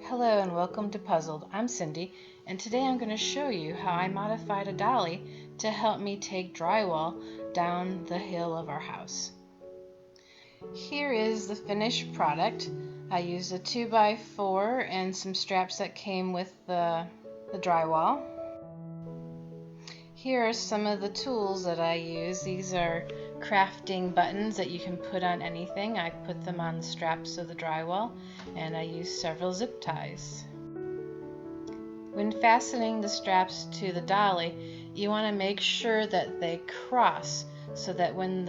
Hello and welcome to Puzzled. I'm Cindy, and today I'm going to show you how I modified a dolly to help me take drywall down the hill of our house. Here is the finished product. I used a 2x4 and some straps that came with the drywall. Here are some of the tools that I use. These are crafting buttons that you can put on anything. I put them on the straps of the drywall, and I use several zip ties. When fastening the straps to the dolly, you want to make sure that they cross so that when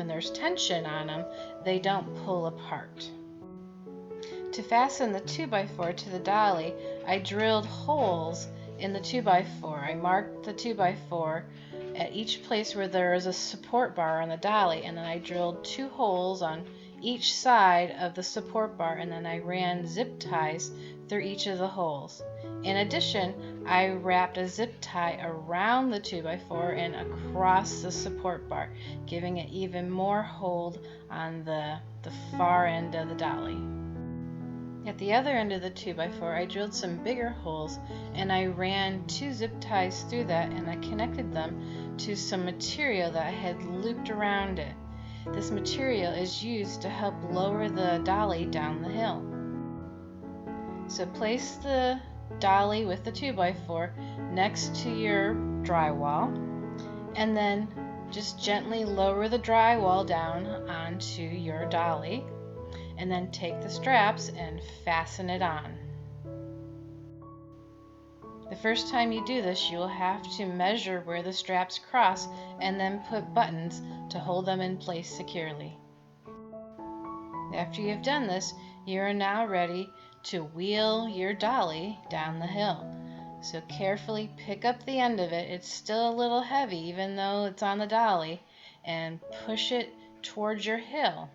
there's tension on them, they don't pull apart. To fasten the 2x4 to the dolly, I drilled holes in the 2x4. I marked the 2x4 at each place where there is a support bar on the dolly, and then I drilled 2 holes on each side of the support bar, and then I ran zip ties through each of the holes. In addition, I wrapped a zip tie around the 2x4 and across the support bar, giving it even more hold on the far end of the dolly. At the other end of the 2x4, I drilled some bigger holes, and I ran 2 zip ties through that, and I connected them to some material that I had looped around it. This material is used to help lower the dolly down the hill. So place the dolly with the 2x4 next to your drywall, and then just gently lower the drywall down onto your dolly, and then take the straps and fasten it on. The first time you do this, you will have to measure where the straps cross and then put buttons to hold them in place securely. After you have done this, you are now ready to wheel your dolly down the hill. So carefully pick up the end of it. It's still a little heavy even though it's on the dolly, and push it towards your hill.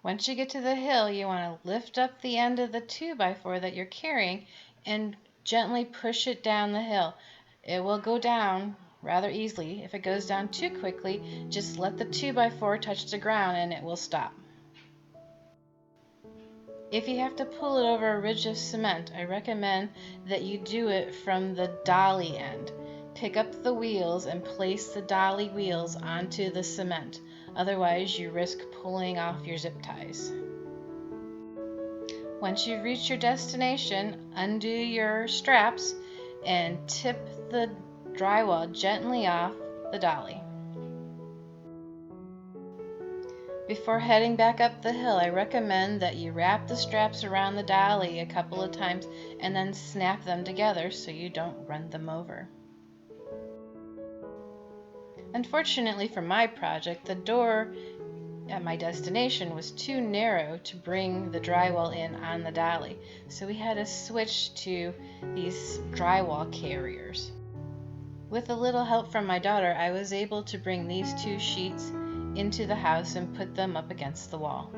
Once you get to the hill, you want to lift up the end of the 2x4 that you're carrying and gently push it down the hill. It will go down rather easily. If it goes down too quickly, just let the 2x4 touch the ground and it will stop. If you have to pull it over a ridge of cement, I recommend that you do it from the dolly end. Pick up the wheels and place the dolly wheels onto the cement. Otherwise, you risk pulling off your zip ties. Once you've reached your destination, undo your straps and tip the drywall gently off the dolly. Before heading back up the hill, I recommend that you wrap the straps around the dolly a couple of times and then snap them together so you don't run them over. Unfortunately for my project, the door at my destination was too narrow to bring the drywall in on the dolly, so we had to switch to these drywall carriers. With a little help from my daughter, I was able to bring these 2 sheets into the house and put them up against the wall.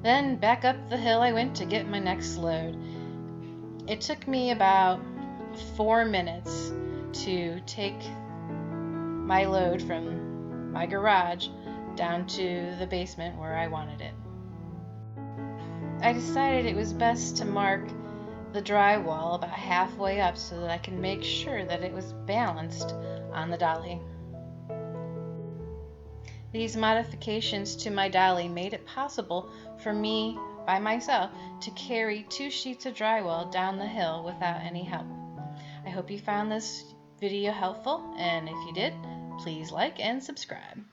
Then back up the hill I went to get my next load. It took me about 4 minutes to take my load from my garage down to the basement where I wanted it. I decided it was best to mark the drywall about halfway up so that I can make sure that it was balanced on the dolly. These modifications to my dolly made it possible for me by myself to carry 2 sheets of drywall down the hill without any help. I hope you found this video helpful, and if you did, please like and subscribe.